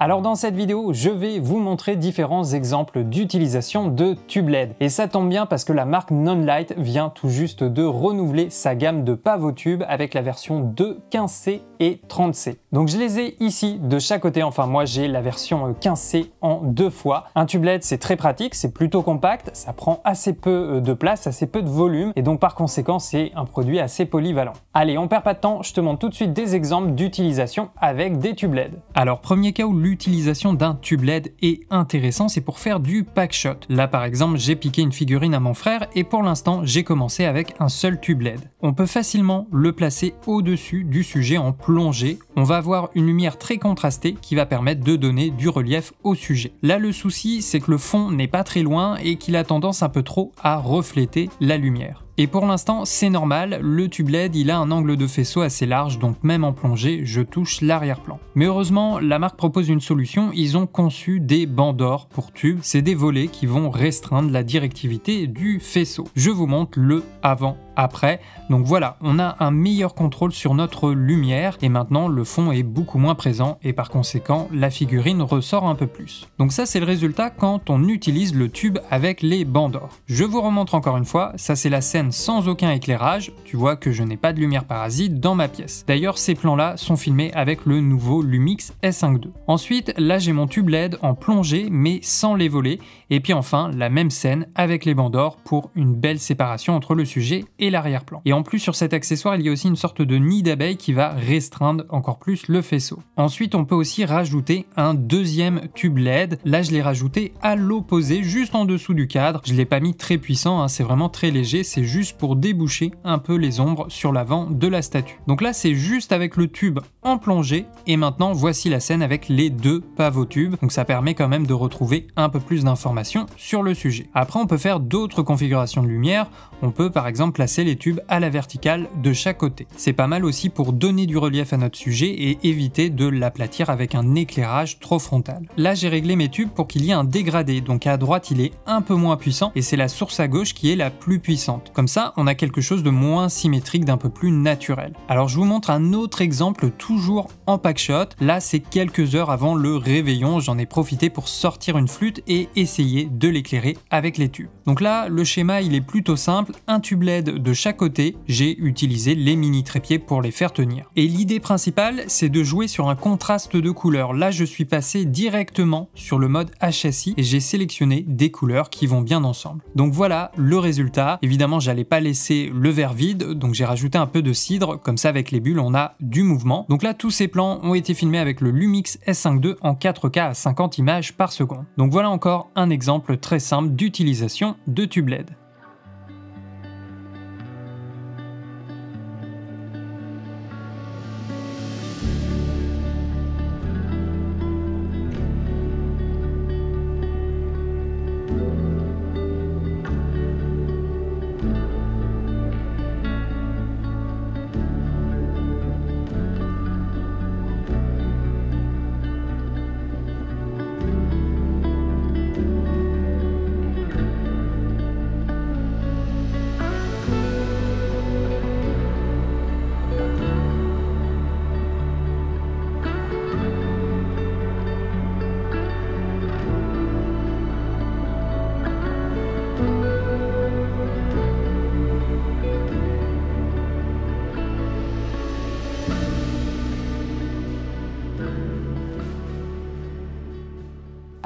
Alors dans cette vidéo, je vais vous montrer différents exemples d'utilisation de tubes LED. Et ça tombe bien parce que la marque Nonlight vient tout juste de renouveler sa gamme de pavotubes avec la version 2, 15C et 30C. Donc je les ai ici de chaque côté, enfin moi j'ai la version 15C en 2 fois. Un tube LED c'est très pratique, c'est plutôt compact, ça prend assez peu de place, assez peu de volume et donc par conséquent c'est un produit assez polyvalent. Allez, on perd pas de temps, je te montre tout de suite des exemples d'utilisation avec des tubes LED. Alors premier cas où l'utilisation d'un tube LED est intéressant, c'est pour faire du packshot. Là par exemple, j'ai piqué une figurine à mon frère et pour l'instant, j'ai commencé avec un seul tube LED. On peut facilement le placer au-dessus du sujet en plongée. On va avoir une lumière très contrastée qui va permettre de donner du relief au sujet. Là, le souci, c'est que le fond n'est pas très loin et qu'il a tendance un peu trop à refléter la lumière. Et pour l'instant, c'est normal, le tube LED il a un angle de faisceau assez large, donc même en plongée, je touche l'arrière-plan. Mais heureusement, la marque propose une solution, ils ont conçu des bancs d'or pour tubes, c'est des volets qui vont restreindre la directivité du faisceau. Je vous montre le avant-après, donc voilà, on a un meilleur contrôle sur notre lumière, et maintenant le fond est beaucoup moins présent, et par conséquent, la figurine ressort un peu plus. Donc ça c'est le résultat quand on utilise le tube avec les bancs d'or. Je vous remontre encore une fois, ça c'est la scène sans aucun éclairage, tu vois que je n'ai pas de lumière parasite dans ma pièce. D'ailleurs ces plans là sont filmés avec le nouveau Lumix S5 II. Ensuite là j'ai mon tube LED en plongée mais sans les volets, et puis enfin la même scène avec les bancs d'or pour une belle séparation entre le sujet et l'arrière-plan. Et en plus sur cet accessoire il y a aussi une sorte de nid d'abeille qui va restreindre encore plus le faisceau. Ensuite on peut aussi rajouter un deuxième tube LED, là je l'ai rajouté à l'opposé juste en dessous du cadre, je l'ai pas mis très puissant, hein, c'est vraiment très léger, c'est juste pour déboucher un peu les ombres sur l'avant de la statue. Donc là c'est juste avec le tube en plongée et maintenant voici la scène avec les deux pavotubes, donc ça permet quand même de retrouver un peu plus d'informations sur le sujet. Après on peut faire d'autres configurations de lumière, on peut par exemple placer les tubes à la verticale de chaque côté. C'est pas mal aussi pour donner du relief à notre sujet et éviter de l'aplatir avec un éclairage trop frontal. Là j'ai réglé mes tubes pour qu'il y ait un dégradé, donc à droite il est un peu moins puissant et c'est la source à gauche qui est la plus puissante. Comme ça, on a quelque chose de moins symétrique, d'un peu plus naturel. Alors je vous montre un autre exemple toujours en packshot. Là, c'est quelques heures avant le réveillon. J'en ai profité pour sortir une flûte et essayer de l'éclairer avec les tubes. Donc là, le schéma, il est plutôt simple. Un tube LED de chaque côté. J'ai utilisé les mini trépieds pour les faire tenir. Et l'idée principale, c'est de jouer sur un contraste de couleurs. Là, je suis passé directement sur le mode HSI et j'ai sélectionné des couleurs qui vont bien ensemble. Donc voilà le résultat. Évidemment, j'allais pas laisser le verre vide, donc j'ai rajouté un peu de cidre, comme ça avec les bulles on a du mouvement. Donc là tous ces plans ont été filmés avec le Lumix S5 II en 4K à 50 images par seconde. Donc voilà encore un exemple très simple d'utilisation de tube LED.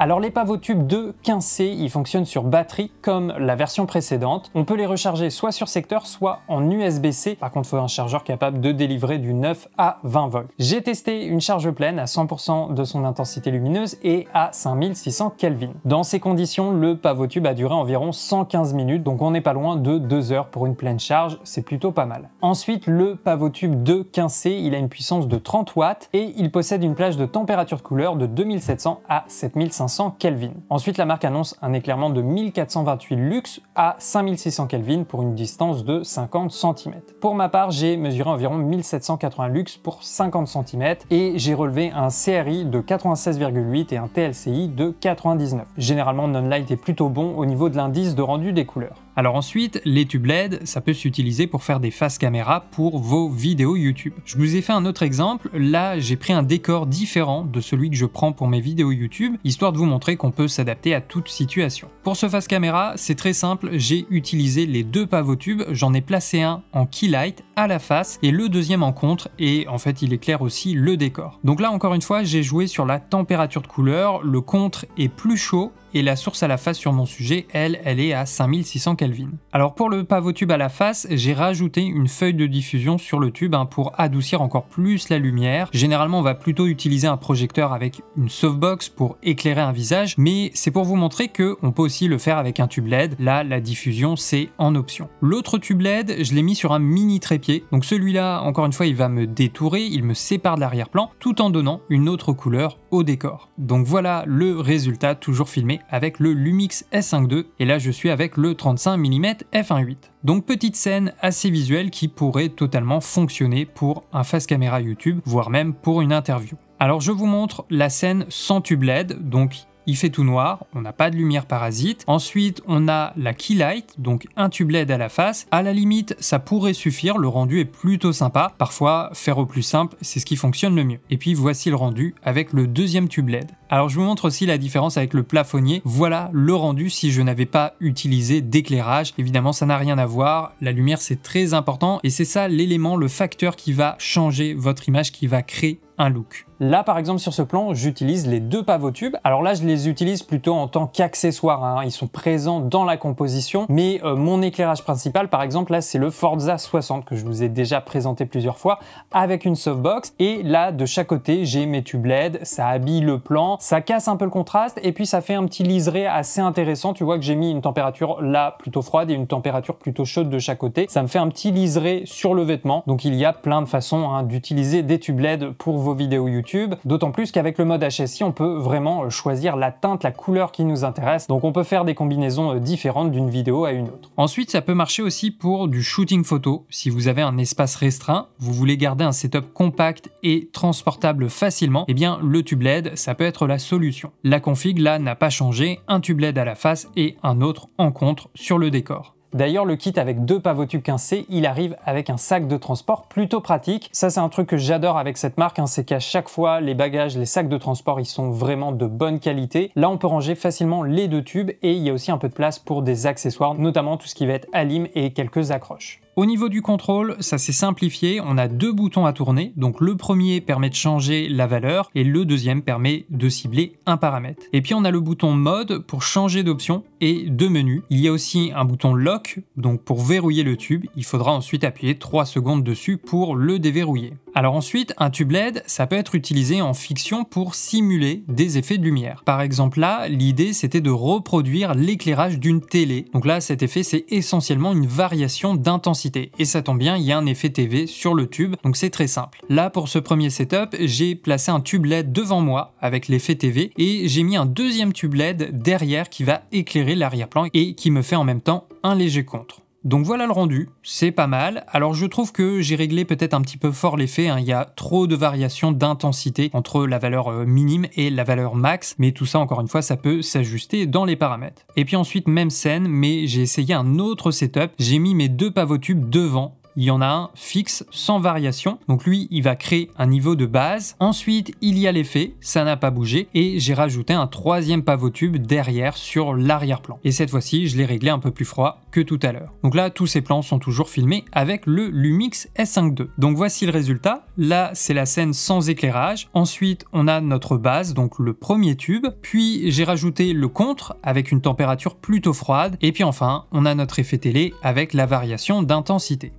Alors les pavotubes de 15C, ils fonctionnent sur batterie comme la version précédente. On peut les recharger soit sur secteur, soit en USB-C. Par contre, il faut un chargeur capable de délivrer du 9 à 20 volts. J'ai testé une charge pleine à 100% de son intensité lumineuse et à 5600 Kelvin. Dans ces conditions, le pavotube a duré environ 115 minutes, donc on n'est pas loin de 2 heures pour une pleine charge, c'est plutôt pas mal. Ensuite, le pavotube de 15C, il a une puissance de 30 watts et il possède une plage de température de couleur de 2700 à 7500 Kelvin. Ensuite, la marque annonce un éclairement de 1428 lux à 5600 Kelvin pour une distance de 50 cm. Pour ma part, j'ai mesuré environ 1780 lux pour 50 cm et j'ai relevé un CRI de 96,8 et un TLCI de 99. Généralement, Nonlight est plutôt bon au niveau de l'indice de rendu des couleurs. Alors ensuite, les tubes LED, ça peut s'utiliser pour faire des face caméra pour vos vidéos YouTube. Je vous ai fait un autre exemple, là j'ai pris un décor différent de celui que je prends pour mes vidéos YouTube, histoire de vous montrer qu'on peut s'adapter à toute situation. Pour ce face caméra, c'est très simple, j'ai utilisé les deux pavots tubes, j'en ai placé un en key light à la face et le deuxième en contre, et en fait il éclaire aussi le décor. Donc là encore une fois, j'ai joué sur la température de couleur, le contre est plus chaud, et la source à la face sur mon sujet, elle est à 5600 Kelvin. Alors pour le pavot tube à la face, j'ai rajouté une feuille de diffusion sur le tube pour adoucir encore plus la lumière. Généralement, on va plutôt utiliser un projecteur avec une softbox pour éclairer un visage, mais c'est pour vous montrer qu'on peut aussi le faire avec un tube LED. Là, la diffusion, c'est en option. L'autre tube LED, je l'ai mis sur un mini trépied. Donc celui-là, encore une fois, il va me détourer, il me sépare de l'arrière-plan, tout en donnant une autre couleur au décor. Donc voilà le résultat, toujours filmé avec le Lumix S5 II, et là je suis avec le 35 mm f1.8. Donc petite scène assez visuelle qui pourrait totalement fonctionner pour un face caméra YouTube, voire même pour une interview. Alors je vous montre la scène sans tube LED, donc il fait tout noir, on n'a pas de lumière parasite. Ensuite, on a la key light, donc un tube LED à la face. À la limite, ça pourrait suffire, le rendu est plutôt sympa. Parfois, faire au plus simple, c'est ce qui fonctionne le mieux. Et puis voici le rendu avec le deuxième tube LED. Alors je vous montre aussi la différence avec le plafonnier. Voilà le rendu si je n'avais pas utilisé d'éclairage. Évidemment, ça n'a rien à voir. La lumière, c'est très important et c'est ça l'élément, le facteur qui va changer votre image, qui va créer un look. Là, par exemple, sur ce plan, j'utilise les deux pavots tubes. Alors là, je les utilise plutôt en tant qu'accessoires. Ils sont présents dans la composition, mais mon éclairage principal, par exemple, là, c'est le Forza 60 que je vous ai déjà présenté plusieurs fois avec une softbox. Et là, de chaque côté, j'ai mes tubes LED. Ça habille le plan, ça casse un peu le contraste et puis ça fait un petit liseré assez intéressant. Tu vois que j'ai mis une température là plutôt froide et une température plutôt chaude de chaque côté. Ça me fait un petit liseré sur le vêtement. Donc il y a plein de façons d'utiliser des tubes LED pour vos vidéos YouTube, d'autant plus qu'avec le mode HSI, on peut vraiment choisir la teinte, la couleur qui nous intéresse, donc on peut faire des combinaisons différentes d'une vidéo à une autre. Ensuite, ça peut marcher aussi pour du shooting photo. Si vous avez un espace restreint, vous voulez garder un setup compact et transportable facilement, eh bien le tube LED, ça peut être la solution. La config là n'a pas changé, un tube LED à la face et un autre en contre sur le décor. D'ailleurs, le kit avec deux pavots tubes 15C, il arrive avec un sac de transport plutôt pratique. Ça, c'est un truc que j'adore avec cette marque, c'est qu'à chaque fois, les bagages, les sacs de transport, ils sont vraiment de bonne qualité. Là, on peut ranger facilement les deux tubes et il y a aussi un peu de place pour des accessoires, notamment tout ce qui va être alim et quelques accroches. Au niveau du contrôle, ça s'est simplifié, on a deux boutons à tourner, donc le premier permet de changer la valeur et le deuxième permet de cibler un paramètre. Et puis on a le bouton mode pour changer d'option et de menu. Il y a aussi un bouton lock, donc pour verrouiller le tube, il faudra ensuite appuyer 3 secondes dessus pour le déverrouiller. Alors ensuite, un tube LED, ça peut être utilisé en fiction pour simuler des effets de lumière. Par exemple là, l'idée c'était de reproduire l'éclairage d'une télé. Donc là, cet effet c'est essentiellement une variation d'intensité. Et ça tombe bien, il y a un effet TV sur le tube, donc c'est très simple. Là, pour ce premier setup, j'ai placé un tube LED devant moi avec l'effet TV et j'ai mis un deuxième tube LED derrière qui va éclairer l'arrière-plan et qui me fait en même temps un léger contre. Donc voilà le rendu, c'est pas mal. Alors je trouve que j'ai réglé peut-être un petit peu fort l'effet, il y a trop de variations d'intensité entre la valeur minime et la valeur max, mais tout ça encore une fois ça peut s'ajuster dans les paramètres. Et puis ensuite même scène, mais j'ai essayé un autre setup, j'ai mis mes deux pavots tubes devant. Il y en a un fixe, sans variation. Donc lui, il va créer un niveau de base. Ensuite, il y a l'effet, ça n'a pas bougé. Et j'ai rajouté un troisième pavot tube derrière sur l'arrière-plan. Et cette fois-ci, je l'ai réglé un peu plus froid que tout à l'heure. Donc là, tous ces plans sont toujours filmés avec le Lumix S5 II. Donc voici le résultat. Là, c'est la scène sans éclairage. Ensuite, on a notre base, donc le premier tube. Puis, j'ai rajouté le contre avec une température plutôt froide. Et puis enfin, on a notre effet télé avec la variation d'intensité.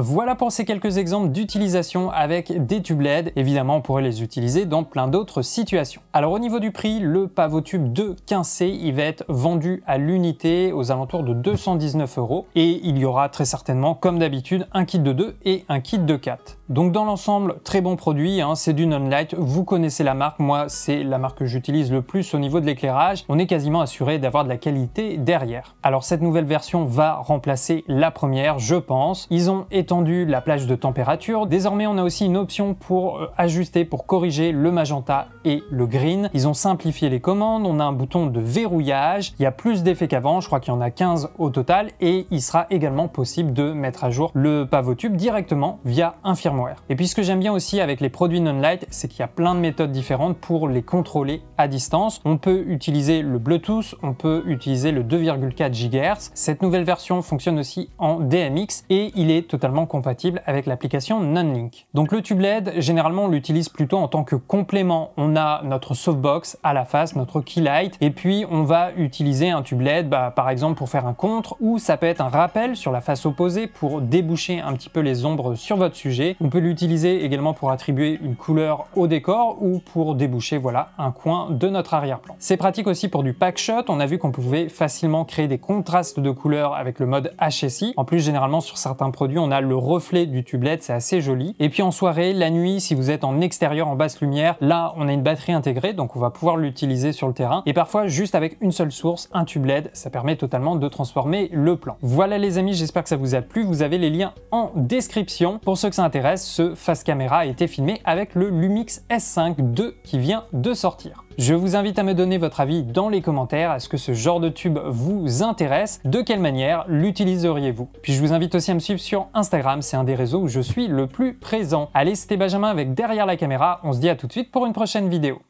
Voilà pour ces quelques exemples d'utilisation avec des tubes LED. Évidemment, on pourrait les utiliser dans plein d'autres situations. Alors au niveau du prix, le pavot tube de 15C, il va être vendu à l'unité aux alentours de 219 € et il y aura très certainement, comme d'habitude, un kit de 2 et un kit de 4. Donc dans l'ensemble, très bon produit, c'est du Nonlight, vous connaissez la marque, moi c'est la marque que j'utilise le plus au niveau de l'éclairage, on est quasiment assuré d'avoir de la qualité derrière. Alors cette nouvelle version va remplacer la première, je pense. Ils ont étendu étendu la plage de température. Désormais, on a aussi une option pour ajuster, pour corriger le magenta et le green. Ils ont simplifié les commandes, on a un bouton de verrouillage, il y a plus d'effets qu'avant, je crois qu'il y en a 15 au total, et il sera également possible de mettre à jour le pavotube directement via un firmware. Et puis ce que j'aime bien aussi avec les produits Nonlight, c'est qu'il y a plein de méthodes différentes pour les contrôler à distance. On peut utiliser le Bluetooth, on peut utiliser le 2,4 GHz. Cette nouvelle version fonctionne aussi en DMX et il est totalement compatible avec l'application Nonlink. Donc le tube LED, généralement on l'utilise plutôt en tant que complément. On a notre softbox à la face, notre keylight, et puis on va utiliser un tube LED par exemple pour faire un contre, ou ça peut être un rappel sur la face opposée pour déboucher un petit peu les ombres sur votre sujet. On peut l'utiliser également pour attribuer une couleur au décor ou pour déboucher voilà un coin de notre arrière-plan. C'est pratique aussi pour du pack shot. On a vu qu'on pouvait facilement créer des contrastes de couleurs avec le mode HSI. En plus, généralement sur certains produits, on a le reflet du tube LED, c'est assez joli. Et puis en soirée, la nuit, si vous êtes en extérieur en basse lumière, là on a une batterie intégrée, donc on va pouvoir l'utiliser sur le terrain. Et parfois, juste avec une seule source, un tube LED, ça permet totalement de transformer le plan. Voilà les amis, j'espère que ça vous a plu. Vous avez les liens en description. Pour ceux que ça intéresse, ce face caméra a été filmé avec le Lumix S5 II qui vient de sortir. Je vous invite à me donner votre avis dans les commentaires. Est-ce que ce genre de tube vous intéresse? De quelle manière l'utiliseriez-vous? Puis je vous invite aussi à me suivre sur Instagram, c'est un des réseaux où je suis le plus présent. Allez, c'était Benjamin avec Derrière la caméra. On se dit à tout de suite pour une prochaine vidéo.